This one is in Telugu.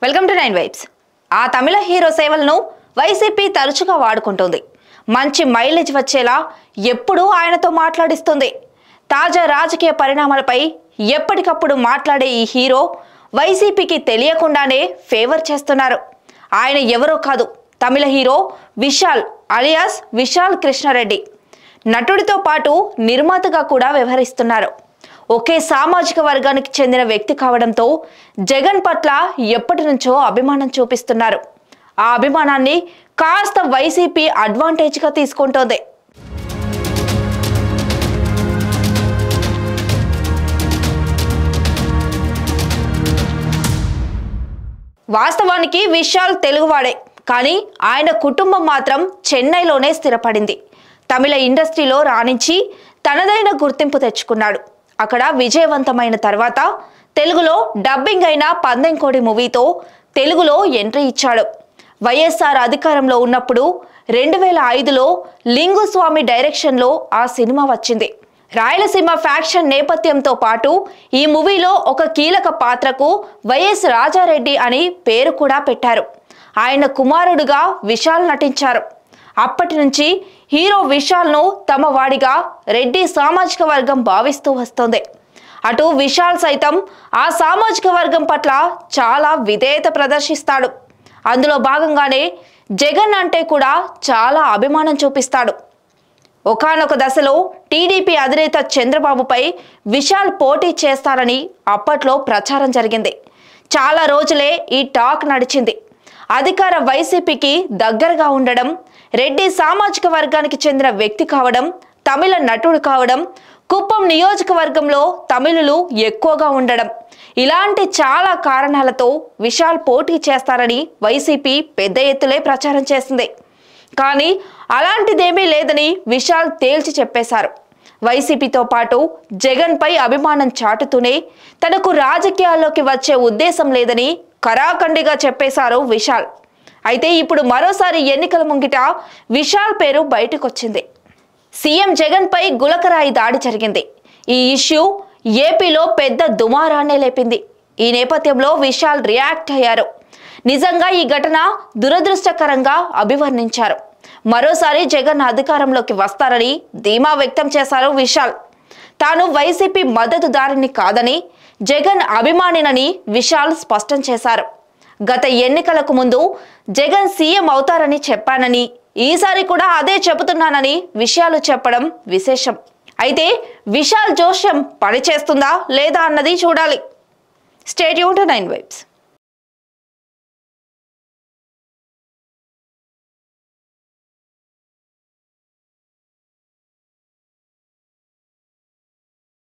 Welcome to 9 vibes. ఆ తమిళ హీరో సేవలను వైసీపీ తరచుగా వాడుకుంటుంది. మంచి మైలేజ్ వచ్చేలా ఎప్పుడూ ఆయనతో మాట్లాడిస్తుంది. తాజా రాజకీయ పరిణామాలపై ఎప్పటికప్పుడు మాట్లాడే ఈ హీరో వైసీపీకి తెలియకుండానే ఫేవర్ చేస్తున్నారు. ఆయన ఎవరో కాదు, తమిళ హీరో విశాల్ అలియాస్ విశాల్ కృష్ణారెడ్డి. నటుడితో పాటు నిర్మాతగా కూడా వ్యవహరిస్తున్నారు. ఒకే సామాజిక వర్గానికి చెందిన వ్యక్తి కావడంతో జగన్ పట్ల ఎప్పటి నుంచో అభిమానం చూపిస్తున్నారు. ఆ అభిమానాన్ని కాస్త వైసీపీ అడ్వాంటేజ్గా తీసుకుంటోంది. వాస్తవానికి విశాల్ తెలుగువాడే, కానీ ఆయన కుటుంబం మాత్రం చెన్నైలోనే స్థిరపడింది. తమిళ ఇండస్ట్రీలో రాణించి తనదైన గుర్తింపు తెచ్చుకున్నాడు. అక్కడ విజయవంతమైన తర్వాత తెలుగులో డబ్బింగ్ అయిన పందెంకోడి మూవీతో తెలుగులో ఎంట్రీ ఇచ్చాడు. వైఎస్ఆర్ అధికారంలో ఉన్నప్పుడు 2005లో లింగుస్వామి డైరెక్షన్లో ఆ సినిమా వచ్చింది. రాయలసీమ ఫ్యాక్షన్ నేపథ్యంతో పాటు ఈ మూవీలో ఒక కీలక పాత్రకు వైఎస్ రాజారెడ్డి అని పేరు కూడా పెట్టారు. ఆయన కుమారుడుగా విశాల్ నటించారు. అప్పటి నుంచి హీరో విశాల్ను తమ వాడిగా రెడ్డి సామాజిక వర్గం భావిస్తూ వస్తోంది. అటు విశాల్ సైతం ఆ సామాజిక వర్గం పట్ల చాలా విధేయత ప్రదర్శిస్తాడు. అందులో భాగంగానే జగన్ అంటే కూడా చాలా అభిమానం చూపిస్తాడు. ఒకానొక దశలో టీడీపీ అధినేత చంద్రబాబుపై విశాల్ పోటీ చేస్తారని అప్పట్లో ప్రచారం జరిగింది. చాలా రోజులే ఈ టాక్ నడిచింది. అధికార వైసీపీకి దగ్గరగా ఉండడం, రెడ్డి సామాజిక వర్గానికి చెందిన వ్యక్తి కావడం, తమిళ నటుడు కావడం, కుప్పం నియోజకవర్గంలో తమిళులు ఎక్కువగా ఉండడం, ఇలాంటి చాలా కారణాలతో విశాల్ పోటీ చేస్తారని వైసీపీ పెద్ద ఎత్తులే ప్రచారం చేసింది. కానీ అలాంటిదేమీ లేదని విశాల్ తేల్చి చెప్పేశారు. వైసీపీతో పాటు జగన్పై అభిమానం చాటుతూనే తనకు రాజకీయాల్లోకి వచ్చే ఉద్దేశం లేదని కరాఖండిగా చెప్పేశారు విశాల్. అయితే ఇప్పుడు మరోసారి ఎన్నికల ముంగిట విశాల్ పేరు బయటకొచ్చింది. సీఎం జగన్ పై గులకరాయి దాడి జరిగింది. ఈ ఇష్యూ ఏపీలో పెద్ద దుమారాన్నే లేపింది. ఈ నేపథ్యంలో విశాల్ రియాక్ట్ అయ్యారు. నిజంగా ఈ ఘటన దురదృష్టకరంగా అభివర్ణించారు. మరోసారి జగన్ అధికారంలోకి వస్తారని ధీమా వ్యక్తం చేశారు విశాల్. తాను వైసీపీ మద్దతుదారుని కాదని, జగన్ అభిమానినని విశాల్ స్పష్టం చేశారు. గత ఎన్నికలకు ముందు జగన్ సీఎం అవుతారని చెప్పానని, ఈసారి కూడా అదే చెబుతున్నానని విషయాలు చెప్పడం విశేషం. అయితే విశాల్ జోష్యం పనిచేస్తుందా లేదా అన్నది చూడాలి. Stay tuned to 9 vibes.